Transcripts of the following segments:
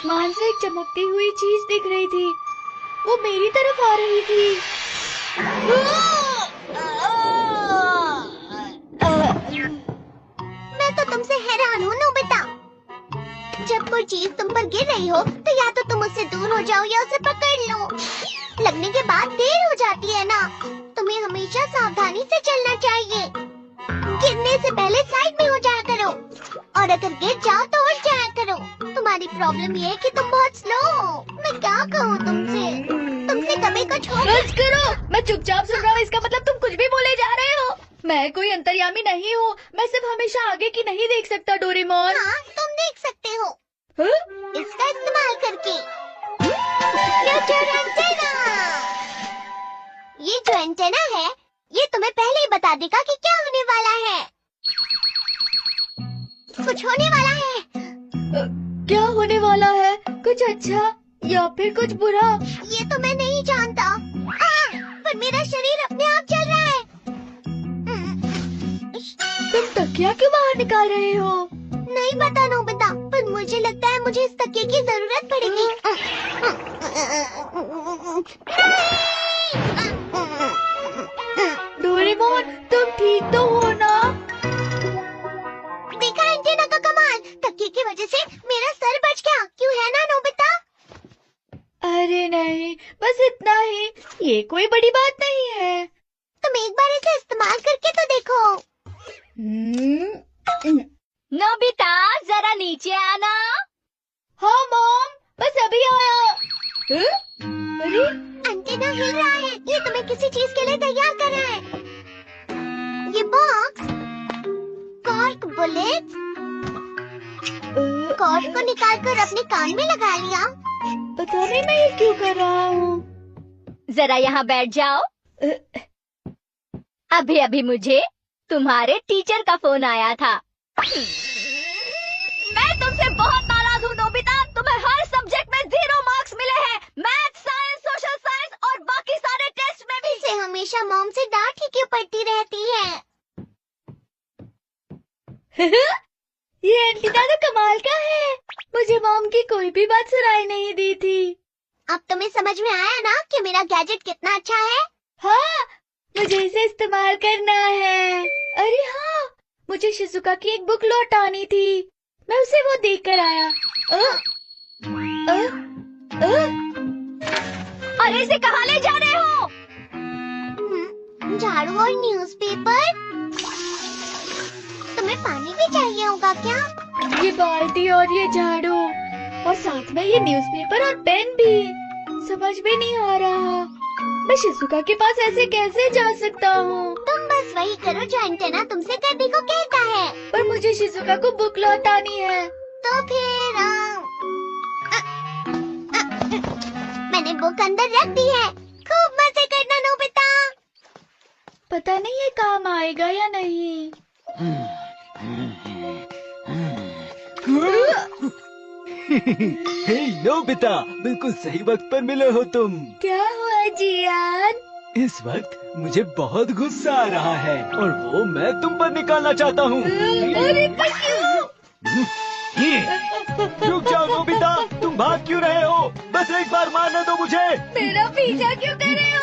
आसमान से एक चमकती हुई चीज दिख रही थी। वो मेरी तरफ आ रही थी। मैं तो तुमसे हैरान हूँ नोबिता। जब कोई चीज तुम पर गिर रही हो तो या तो तुम उससे दूर हो जाओ या उसे पकड़ लो। लगने के बाद देर हो जाती है ना। तुम्हें हमेशा सावधानी से चलना चाहिए। गिरने से पहले साइड में हो जाया करो और अगर गिर जाओ तो उठ जाया करो। तुम्हारी प्रॉब्लम ये है कि तुम बहुत स्लो हो। मैं क्या कहूँ तुमसे कभी कुछ हो। बस करो, मैं चुपचाप सुन रहा हूँ। इसका मतलब तुम कुछ भी बोले जा रहे हो। मैं कोई अंतर्यामी नहीं हूँ। मैं सिर्फ हमेशा आगे की नहीं देख सकता डोरेमोन। हाँ, तुम देख सकते हो। हाँ? इसका इस्तेमाल करके। ये जो एंटेना है, ये तुम्हें पहले ही बता देगा कि क्या होने वाला है। कुछ होने वाला है। क्या होने वाला है? कुछ अच्छा या फिर कुछ बुरा? ये तो मैं नहीं जानता। पर मेरा शरीर अपने आप चल रहा है। तुम तकिया क्यों बाहर निकाल रहे हो? नहीं पता नोबिता, पर मुझे लगता है मुझे इस तकिए की जरूरत पड़ेगी। डोरेमोन, तुम ठीक तो हो ना? देखा एंटेना का कमाल। तकिए की वजह से मेरा सर बच गया। क्यों है ना नोबिता? अरे नहीं, बस इतना ही। ये कोई बड़ी बात नहीं है। तुम एक बार इसे इस्तेमाल करके तो देखो। नोबिता, जरा नीचे आना। हाँ मॉम, बस अभी आया। अरे एंटेना हिल रहा है। ये तुम्हें किसी चीज के लिए तैयार कर रहा है। ये बॉक्स कॉर्क बुलेट कॉर्क को निकालकर अपने कान में लगा लिया। पता नहीं मैं ये क्यों कर रहा हूँ। जरा यहाँ बैठ जाओ। अभी अभी मुझे तुम्हारे टीचर का फोन आया था। मैं तुमसे बहुत नाराज हूँ नोबिता। तुम्हें हर सब्जेक्ट में 0 मार्क्स मिले हैं। मैथ, साइंस, सोशल साइंस और बाकी सारे टेस्ट में भी। इसे हमेशा मॉम से डांट ही क्यों पड़ती रहती है। ये एंटीना तो कमाल का है। मुझे मॉम की कोई भी बात सुनाई नहीं दी थी। अब तुम्हें समझ में आया ना कि मेरा गैजेट कितना अच्छा है। हाँ, मुझे इसे इस्तेमाल करना है। अरे हाँ, मुझे शिजुका की एक बुक लौटानी थी। मैं उसे वो देख कर आया। अरे इसे कहाँ ले जा रहे हो? झाड़ू और न्यूज़पेपर। तुम्हें पानी भी चाहिए होगा क्या? ये बाल्टी और ये झाड़ू और साथ में ये न्यूज़पेपर और पेन भी। समझ में नहीं आ रहा, मैं शिजुका के पास ऐसे कैसे जा सकता हूँ? तुम बस वही करो जो एंटेना तुमसे करने को कहता है। पर मुझे शिजुका को बुक लौटानी है। तो फिर मैंने बुक अंदर रख दी है। खूब मजे करना नोबिता। पता नहीं ये काम आएगा या नहीं। हे नोबिता, बिल्कुल सही वक्त पर मिले हो तुम। क्या हुआ जियान? इस वक्त मुझे बहुत गुस्सा आ रहा है और वो मैं तुम पर निकालना चाहता हूँ। अरे क्यों? रुक जाओ नोबिता, तुम भाग क्यों रहे हो? बस एक बार मारने दो मुझे। मेरा पीछा क्यों कर रहे हो?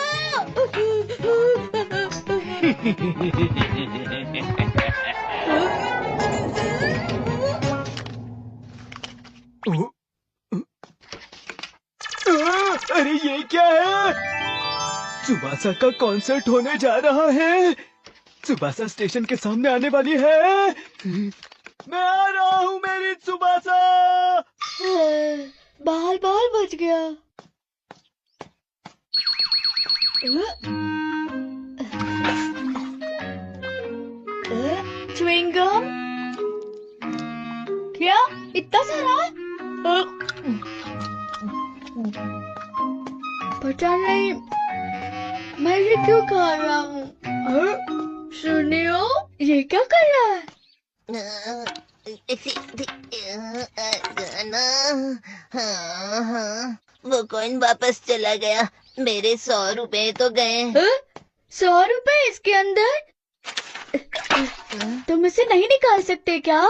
अरे ये क्या है? सुबासा का कॉन्सर्ट होने जा रहा है। सुबासा स्टेशन के सामने आने वाली है। मैं आ रहा हूँ मेरी सुबासा। बाल बच गया। च्युइंगम? क्या इतना सारा? पता नहीं मैं ये क्यों खा रहा हूँ। सुनियो, ये क्या कर रहा है? वो कौन वापस चला गया। मेरे 100 रुपए तो गए। 100 रुपए इसके अंदर? तुम इसे नहीं निकाल सकते क्या?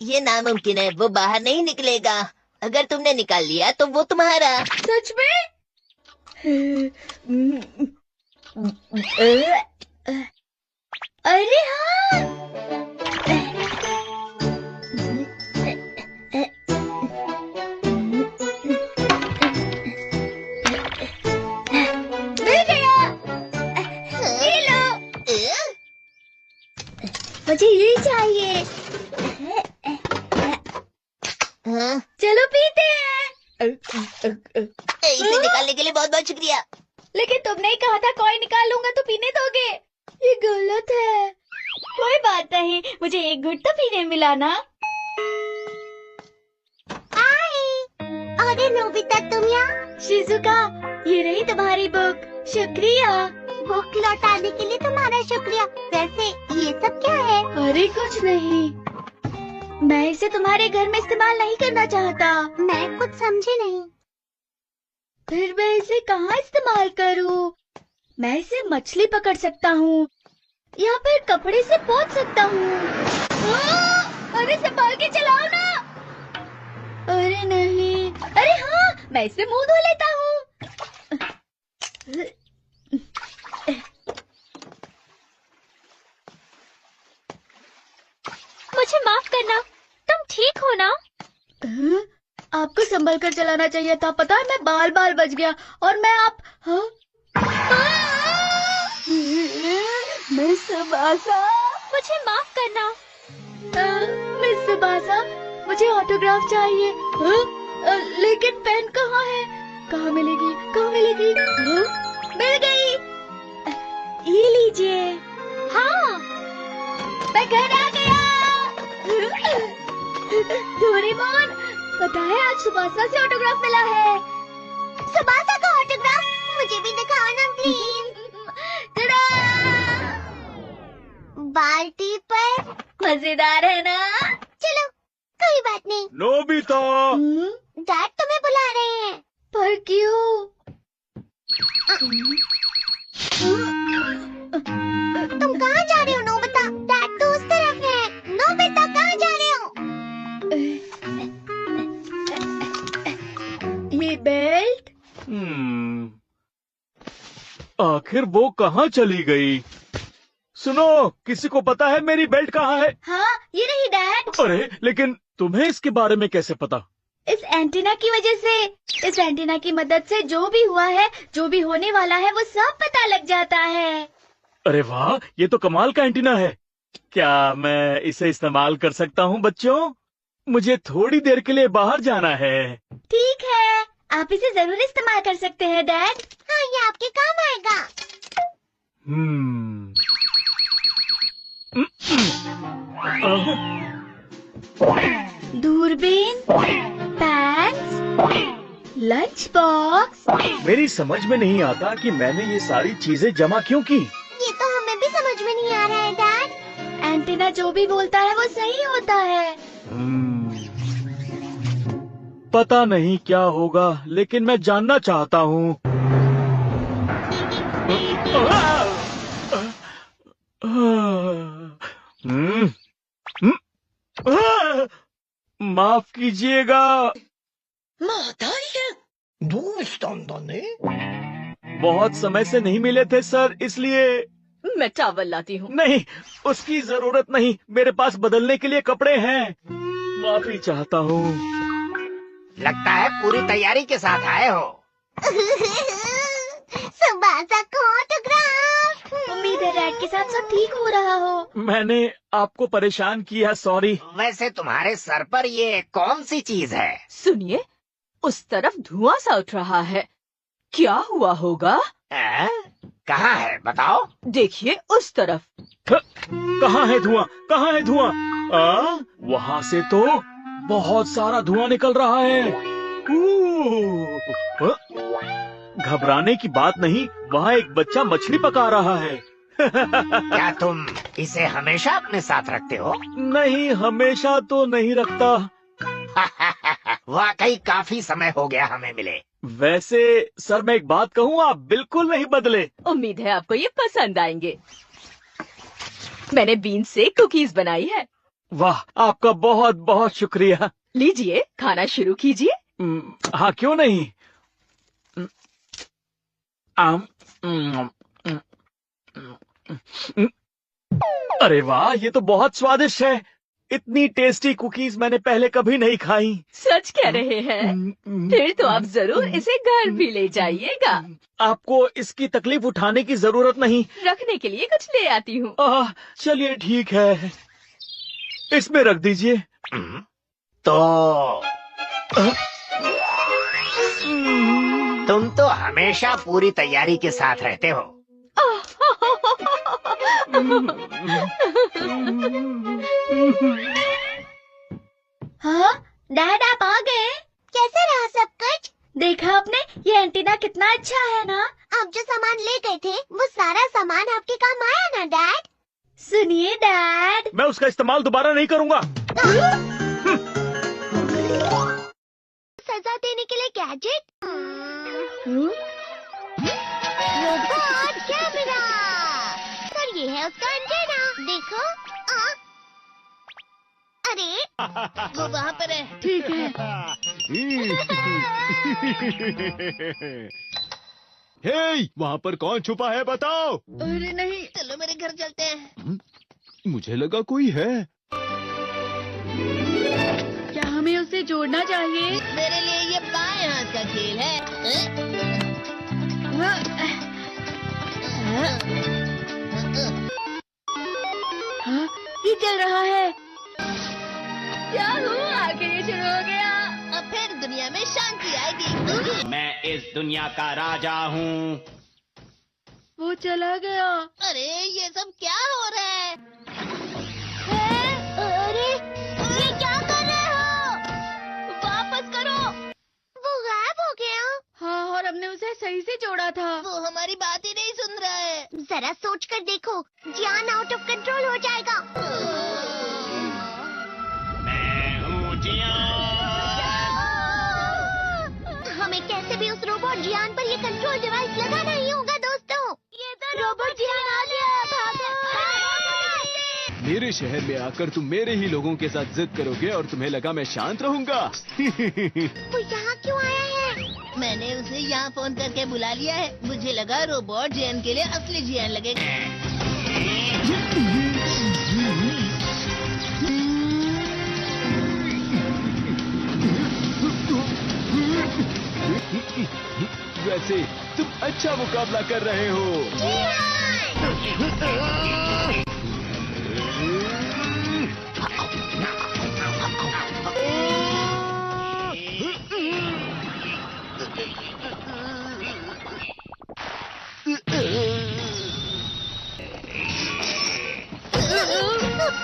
ये नामुमकिन है, वो बाहर नहीं निकलेगा। अगर तुमने निकाल लिया तो वो तुम्हारा। सच में? अरे हाँ, मिल गया। ये लो, मुझे ये चाहिए। हाँ? चलो पीते हैं। इसे निकालने के लिए बहुत बहुत शुक्रिया। लेकिन तुमने ही कहा था कॉइन निकाल लूंगा तो पीने दोगे। ये गलत है। कोई बात नहीं, मुझे एक घुट तो पीने मिला ना। अरे नोबिता तुम यहाँ? शिजुका, ये रही तुम्हारी बुक। शुक्रिया। बुक लौटाने के लिए तुम्हारा शुक्रिया। वैसे ये सब क्या है? अरे कुछ नहीं, मैं इसे तुम्हारे घर में इस्तेमाल नहीं करना चाहता। मैं कुछ समझी नहीं। फिर मैं इसे कहाँ इस्तेमाल करूँ? मैं इसे मछली पकड़ सकता हूँ या फिर कपड़े से पोंछ सकता हूँ। अरे संभाल के चलाओ ना। अरे नहीं, अरे हाँ, मैं इसे मुंह धो लेता हूँ। मुझे माफ करना, तुम ठीक हो ना? आपको संभल कर चलाना चाहिए था। पता है, मैं बाल बाल बच गया और मैं आप मिस सुबासा, मुझे माफ करना। मिस सुबासा, मुझे ऑटोग्राफ चाहिए। लेकिन पेन कहाँ है? कहाँ मिलेगी? कहाँ मिलेगी? मिल गई। ये लीजिए। हाँ, मैं घर आ गया। डोरेमोन, पता है आज सुबासा से ऑटोग्राफ मिला है। सुबासा का ऑटोग्राफ मुझे भी दिखाओ ना प्लीज। बाल्टी पर। मजेदार है ना? चलो कोई बात नहीं। नोबिता, डैड तुम्हें बुला रहे हैं। पर क्यों? तुम कहाँ जा रहे हो नोबिता? डैड तो उस तरफ है। नोबिता कहाँ जा रहे हो? ये बेल्ट? आखिर वो कहाँ चली गई? सुनो, किसी को पता है मेरी बेल्ट कहाँ है? हाँ, ये रही डैड। अरे लेकिन तुम्हें इसके बारे में कैसे पता? इस एंटीना की वजह से, इस एंटीना की मदद से जो भी हुआ है, जो भी होने वाला है, वो सब पता लग जाता है। अरे वाह, ये तो कमाल का एंटीना है। क्या मैं इसे इस्तेमाल कर सकता हूँ बच्चों? मुझे थोड़ी देर के लिए बाहर जाना है। ठीक है, आप इसे जरूर इस्तेमाल कर सकते हैं डैड। हाँ, ये आपके काम आएगा। दूरबीन, पैक्स, लंच बॉक्स। मेरी समझ में नहीं आता कि मैंने ये सारी चीजें जमा क्यों की। ये तो हमें भी समझ में नहीं आ रहा है डैड। एंटीना जो भी बोलता है वो सही होता है। पता नहीं क्या होगा, लेकिन मैं जानना चाहता हूँ। माफ कीजिएगा। まあ大変。どうしたんだね बहुत समय से नहीं मिले थे सर, इसलिए। मैं चावल लाती हूँ। नहीं, उसकी जरूरत नहीं, मेरे पास बदलने के लिए कपड़े हैं। माफी चाहता हूँ। लगता है पूरी तैयारी के साथ आए हो। सुबासा को ऑटोग्राफ। उम्मीद है डैड के साथ सब ठीक हो रहा हो। मैंने आपको परेशान किया, सॉरी। वैसे तुम्हारे सर पर ये कौन सी चीज है? सुनिए, उस तरफ धुआं सा उठ रहा है। क्या हुआ होगा? कहाँ है बताओ? देखिए उस तरफ। कहाँ है धुआं? कहाँ है धुआं? वहाँ से तो बहुत सारा धुआं निकल रहा है। घबराने की बात नहीं, वहाँ एक बच्चा मछली पका रहा है। क्या तुम इसे हमेशा अपने साथ रखते हो? नहीं, हमेशा तो नहीं रखता। वाकई काफी समय हो गया हमें मिले। वैसे सर, मैं एक बात कहूँ, आप बिल्कुल नहीं बदले। उम्मीद है आपको ये पसंद आएंगे। मैंने बीन से कुकीज बनाई है। वाह, आपका बहुत बहुत शुक्रिया। लीजिए, खाना शुरू कीजिए। हाँ, क्यों नहीं। आम, अरे वाह, ये तो बहुत स्वादिष्ट है। इतनी टेस्टी कुकीज मैंने पहले कभी नहीं खाई। सच कह रहे हैं? फिर तो आप जरूर इसे घर भी ले जाइएगा। आपको इसकी तकलीफ उठाने की जरूरत नहीं। रखने के लिए कुछ ले आती हूँ। चलिए ठीक है, इसमें रख दीजिए। तो तुम तो हमेशा पूरी तैयारी के साथ रहते हो। हाँ डैड, आप आ गए? कैसे रहा सब कुछ? देखा आपने, ये एंटीना कितना अच्छा है ना। आप जो सामान ले गए थे वो सारा सामान आपके काम आया ना डैड? सुनिए डैड, मैं उसका इस्तेमाल दोबारा नहीं करूंगा। सजा देने के लिए गैजेट, रोबोट कैमरा, और ये है उसका एंटीना। देखो, अरे वो वहाँ पर है। ठीक है। हे, वहाँ पर कौन छुपा है बताओ। अरे नहीं, चलो मेरे घर चलते हैं। मुझे लगा कोई है। क्या हमें उसे जोड़ना चाहिए? मेरे लिए ये बाएं हाथ का खेल है। हाँ, ये चल रहा है। क्या हुआ? आखिर ये शुरू हो गया। अब फिर दुनिया में शांति आएगी। मैं इस दुनिया का राजा हूँ। वो चला गया। अरे ये सब क्या हो रहा है? अरे ये क्या कर रहे हो? वापस करो। वो गायब हो गया। हाँ, और हमने उसे सही से जोड़ा था। वो हमारी बात ही नहीं सुन रहा है। जरा सोच कर देखो, जियान आउट ऑफ कंट्रोल हो जाएगा। मैं हूँ जियान। हमें कैसे भी उस रोबोट जियान पर ये कंट्रोल डिवाइस लगाना ही होगा दोस्तों। ये तो रोबोट जियान आ गया। मेरे शहर में आकर तुम मेरे ही लोगों के साथ जिद करोगे और तुम्हें लगा मैं शांत रहूंगा। वो यहाँ क्यों आया है? मैंने उसे यहाँ फोन करके बुला लिया है। मुझे लगा रोबोट जियान के लिए असली जियान लगेगा। वैसे तुम अच्छा मुकाबला कर रहे हो।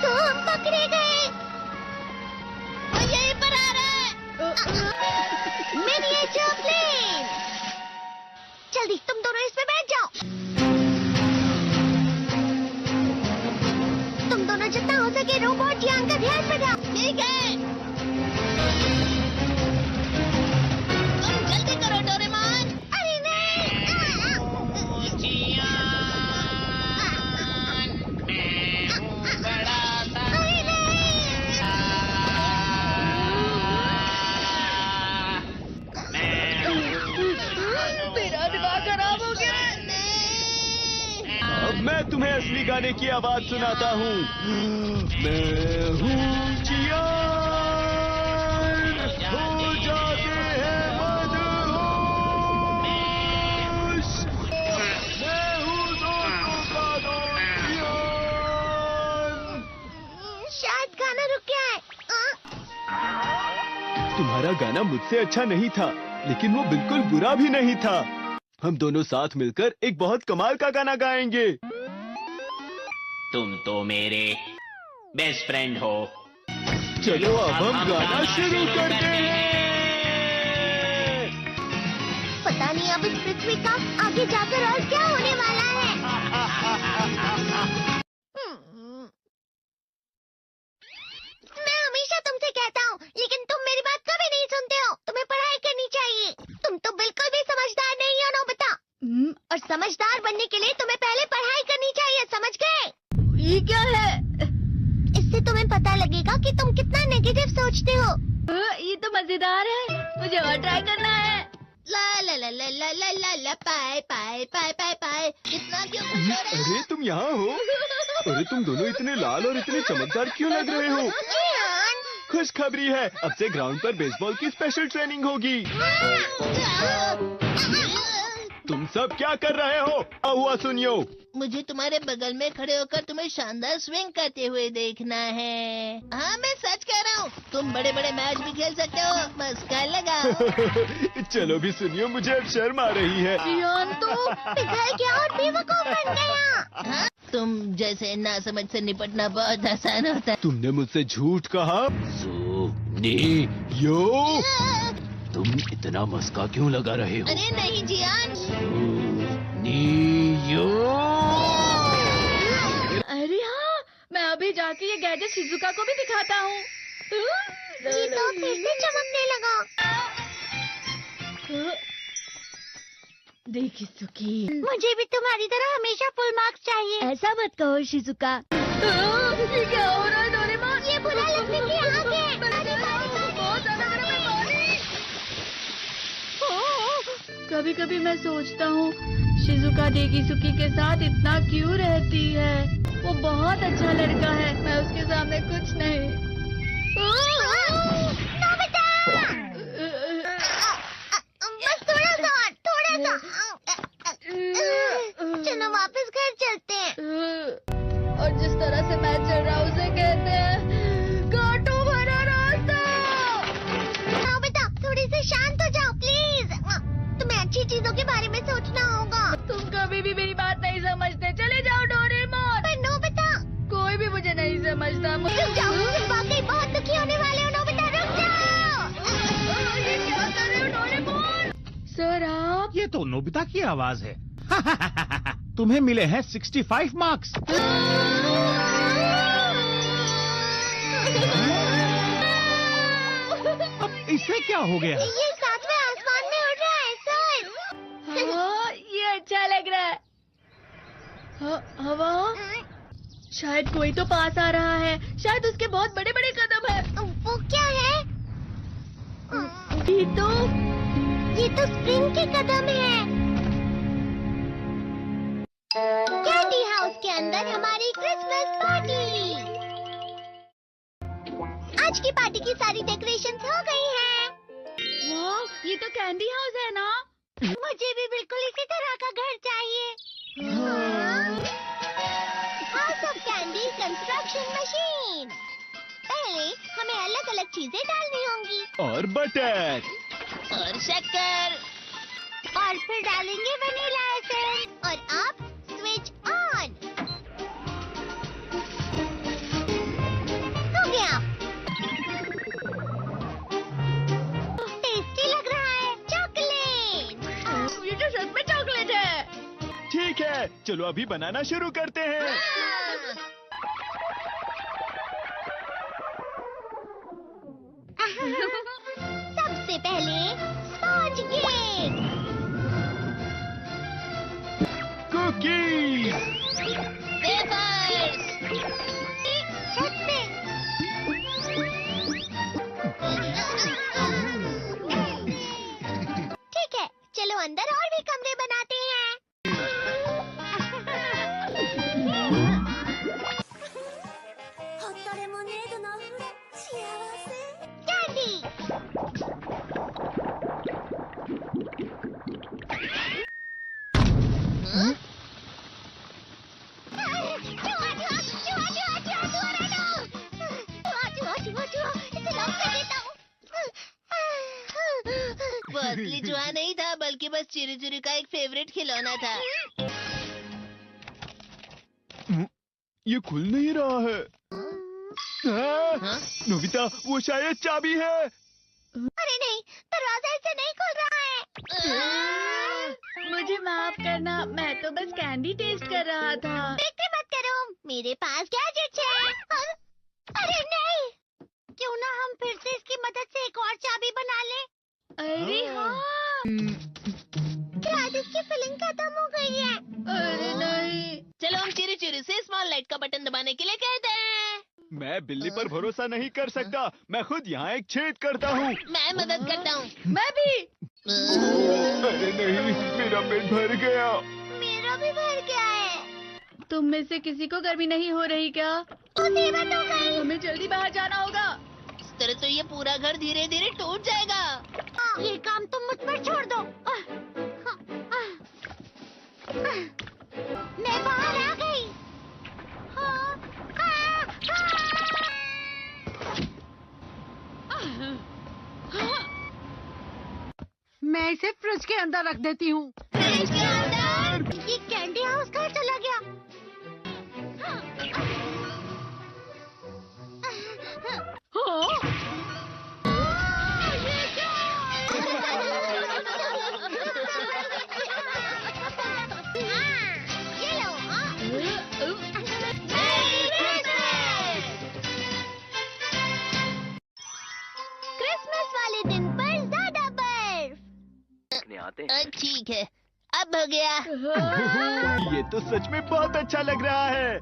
तो हम पकड़े गए। वो यहीं पर आ रहा है। Miniature plane. जल्दी तुम दोनों इस पे बैठ जाओ। तुम दोनों जितना हो सके रोबोट जियान का ध्यान रखो। ठीक है। तुम जल्दी करो डोरेमोन। अरे नहीं। मेरा दिमाग खराब हो गया। अब मैं तुम्हें असली गाने की आवाज सुनाता हूँ। मैं हूँ जियान, हो जाते हैं मदहोश। मैं हूँ दोस्तों का दोस्त जियान। शायद गाना रुक गया है। तुम्हारा गाना मुझसे अच्छा नहीं था, लेकिन वो बिल्कुल बुरा भी नहीं था। हम दोनों साथ मिलकर एक बहुत कमाल का गाना गाएंगे। तुम तो मेरे बेस्ट फ्रेंड हो। चलो अब हम गाना शुरू करते हैं। पता नहीं अब इस पृथ्वी का आगे जाकर और क्या होने वाला है। मैं हमेशा तुमसे कहता हूँ, लेकिन तुम मेरी बात कभी नहीं सुनते हो। तुम्हें पढ़ाई करनी चाहिए। तुम तो बिल्कुल भी समझदार नहीं हो नोबिता। और समझदार बनने के लिए तुम्हें पहले पढ़ाई करनी चाहिए, समझ गए? ये क्या है? इससे तुम्हें पता लगेगा कि तुम कितना नेगेटिव सोचते हो। तो मजेदार है, मुझे और ट्राई करना है। ला ला ला ला ला ला ला ला पाए पाए पाए पाए पाए। कितना क्यों खुश हो रहे अरे तुम यहाँ हो? अरे तुम दोनों इतने लाल और इतने चमकदार क्यों लग रहे हो? जियान। खुशखबरी है, अब से ग्राउंड पर बेसबॉल की स्पेशल ट्रेनिंग होगी। तुम सब क्या कर रहे हो? हुआ सुनियो। मुझे तुम्हारे बगल में खड़े होकर तुम्हें शानदार स्विंग करते हुए देखना है। हाँ, मैं सच कह रहा हूँ, तुम बड़े बड़े मैच भी खेल सकते हो, बस कर लगाओ। चलो भी सुनियो, मुझे अब शर्म आ रही है। जियान तो पिघल गया और बेवकूफ बन गया। हाँ, तुम जैसे नासमझ से निपटना बहुत आसान होता है। तुमने मुझसे झूठ कहा। यो, तुम इतना मस्का क्यों लगा रहे हो? अरे नहीं जियान। अरे हाँ, मैं अभी जाके ये गैजेट शिजुका को भी दिखाता हूँ। ये तो फिर से चमकने लगा। देखिए सुकी, मुझे भी तुम्हारी तरह हमेशा फुल मार्क्स चाहिए। ऐसा मत कहो शिजुका। ये क्या हो रहा है डोरेमोन? ये बुरा लगने की आग है। बहुत ज्यादा गर्म है पानी। कभी कभी मैं सोचता हूँ शिजुका डेकिसुकी के साथ इतना क्यों रहती है। वो बहुत अच्छा लड़का है, मैं उसके सामने कुछ नहीं। नोबिता! बस थोड़ा सा। चलो वापस घर चलते हैं। और जिस तरह से मैं चल रहा हूँ उसे कहते हैं कांटों भरा रास्ता। नोबिता, थोड़ी सी शांत हो जाओ प्लीज। तुम्हें अच्छी चीजों के बारे में सोचना होगा। तुम कभी भी मेरी बात नहीं समझते। चले जाओ डोरेमोन। पर नोबिता, कोई भी मुझे नहीं समझता। रुक जाओ, तुम वाकई बहुत दुखी होने वाले हो। नोबिता रुक जाओ। ये क्या कर रहे हो डोरेमोन? सर आप ये तो नोबिता की आवाज है। तुम्हें मिले हैं 65 मार्क्स। अब इसे क्या हो गया? ये सातवें आसमान में उड़ रहा है सर। हाँ, ये अच्छा लग रहा है। हवा, शायद कोई तो पास आ रहा है। शायद उसके बहुत बड़े बड़े कदम है। वो क्या है? ये तो स्प्रिंग के कदम है। कैंडी हाउस के अंदर हमारी क्रिसमस पार्टी। आज की पार्टी की सारी डेकोरेशंस हो गई हैं। वाह, ये तो कैंडी हाउस है ना? मुझे भी बिल्कुल इसी तरह का घर चाहिए। House of candy construction machine. पहले हमें अलग अलग चीजें डालनी होंगी और बटर और शक्कर। और फिर डालेंगे वनीला एसेंस। और अब स्विच ऑन। हो गया। टेस्टी लग रहा है। चॉकलेट। ये तो सच में चॉकलेट है। ठीक है, चलो अभी बनाना शुरू करते हैं। सबसे पहले स्पॉन्ज केक। Cookies, wafers. छत पे। ठीक है, चलो अंदर और भी कमरे बनाते हैं। कैंडी। वो असली चूहा नहीं था, बल्कि बस चिरू चिरू का एक फेवरेट खिलौना था। ये खुल नहीं रहा है। हाँ? नोबिता, वो शायद चाबी है। अरे नहीं, दरवाजा ऐसे नहीं खुल रहा है। मुझे माफ करना, मैं तो बस कैंडी टेस्ट कर रहा था। फिक्र मत करो, मेरे पास गैजेट्स है। अरे नहीं, क्यों ना हम फिर से इसकी मदद से एक और चाबी बना लें। अरे हाँ। शायद इसकी फिलिंग खत्म हो गई है। अरे नहीं। चलो हम चिरू चिरू से स्मॉल लाइट का बटन दबाने के लिए कहते हैं। मैं बिल्ली पर भरोसा नहीं कर सकता। मैं खुद यहाँ एक छेद करता हूँ। मैं मदद करता हूँ। मैं भी। अरे नहीं, मेरा पेट भर गया। मेरा भी भर गया है। तुम में से किसी को गर्मी नहीं हो रही क्या? मुसीबत हो गई। हमें जल्दी बाहर जाना होगा। इस तरह तो ये पूरा घर धीरे धीरे टूट जाएगा। ये काम तुम मुझ पर छोड़ दो। मैं बाहर आ गई। मैं इसे फ्रिज के अंदर रख देती हूँ। फ्रिज के अंदर? ये कैंडी हाउस कहाँ चला गया? ये लो। क्रिसमस वाले दिन पर ज्यादा बर्फ। ठीक है, अब हो गया। ये तो सच में बहुत अच्छा लग रहा है।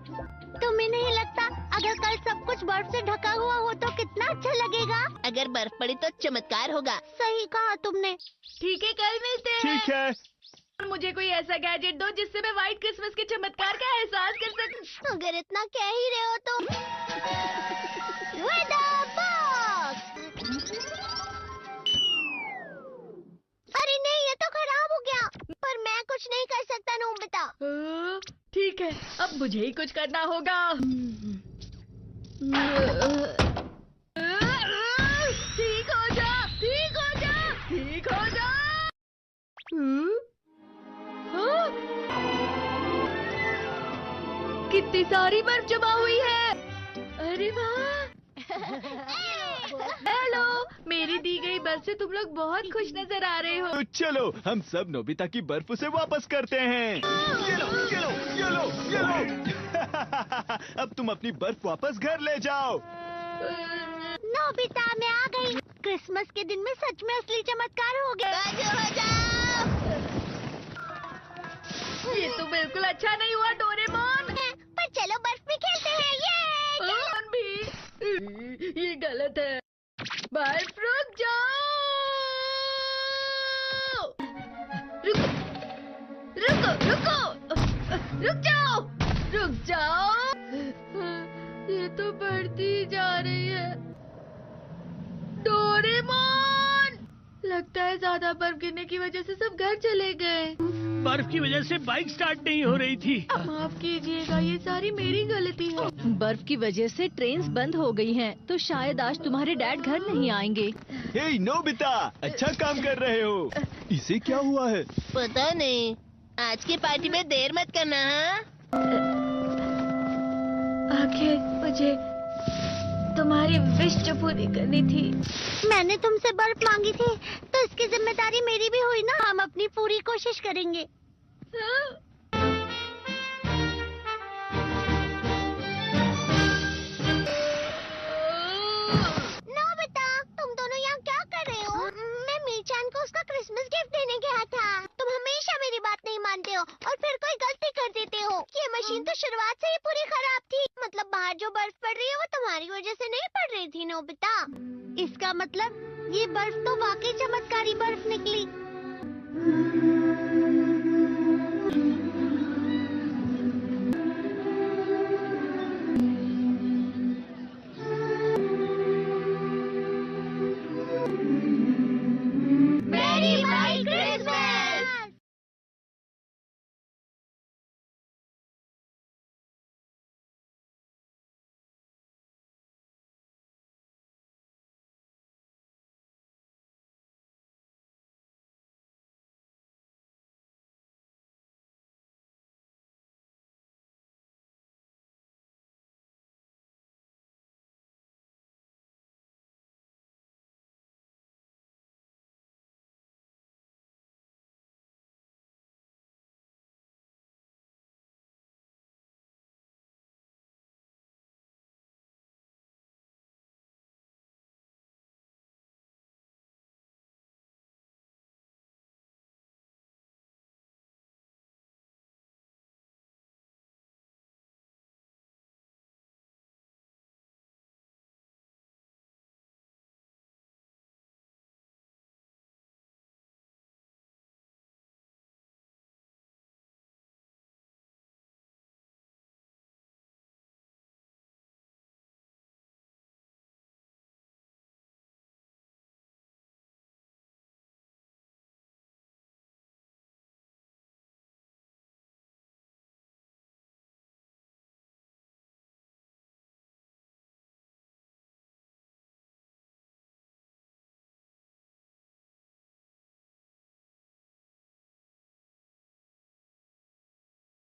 तुम्हें नहीं लगता अगर कल सब कुछ बर्फ से ढका हुआ हो तो कितना अच्छा लगेगा? अगर बर्फ पड़ी तो चमत्कार होगा। सही कहा तुमने। ठीक है, कल मिलते हैं। ठीक है। मुझे कोई ऐसा गैजेट दो जिससे मैं व्हाइट क्रिसमस के चमत्कार का एहसास कर सकूं। अगर इतना कह ही रहे हो तो वेदर बॉक्स। अरे नहीं, ये तो खराब हो गया। पर मैं कुछ नहीं कर सकता नोबिता। ठीक है, अब मुझे ही कुछ करना होगा। ठीक हो जा, ठीक हो जा, ठीक हो जा। कितनी सारी बर्फ जमा हुई है। अरे वाह। हेलो, मेरी दी गई बर्फ से तुम लोग बहुत खुश नजर आ रहे हो। तो चलो हम सब नोबिता की बर्फ उसे वापस करते हैं। ये लो, ये लो, ये लो, ये लो। अब तुम अपनी बर्फ वापस घर ले जाओ। नोबिता, मैं आ गई। क्रिसमस के दिन में सच में असली चमत्कार हो गया। ये तो बिल्कुल अच्छा नहीं हुआ डोरेमोन। पर चलो बर्फ में खेलते हैं। ये डोरेमोन भी। ये गलत है। बर्फ रुक जाओ। रुको, रुको, रुक जाओ, रुक जाओ। ये तो बढ़ती जा रही है। डोरेमोन, लगता है ज्यादा बर्फ गिरने की वजह से सब घर चले गए। बर्फ की वजह से बाइक स्टार्ट नहीं हो रही थी। माफ कीजिएगा, ये सारी मेरी गलती है। बर्फ की वजह से ट्रेन्स बंद हो गई हैं, तो शायद आज तुम्हारे डैड घर नहीं आएंगे। हे नोबिता, अच्छा काम कर रहे हो। इसे क्या हुआ है? पता नहीं। आज की पार्टी में देर मत करना। हाँ, आखिर मुझे तुम्हारी विश जो पूरी करनी थी। मैंने तुमसे बर्फ मांगी थी, तो इसकी जिम्मेदारी मेरी भी हुई ना। हम अपनी पूरी कोशिश करेंगे। नोबिता, तुम दोनों यहाँ क्या कर रहे हो? मैं मीचान को उसका क्रिसमस गिफ्ट देने गया था। तुम हमेशा मेरी बात नहीं मानते हो और फिर कोई गलती कर देते हो। ये मशीन तो शुरुआत से ही पूरी खराब थी। मतलब बाहर जो बर्फ पड़ रही है वो तुम्हारी वजह से नहीं पड़ रही थी नोबिता। इसका मतलब ये बर्फ तो वाकई चमत्कारी बर्फ निकली।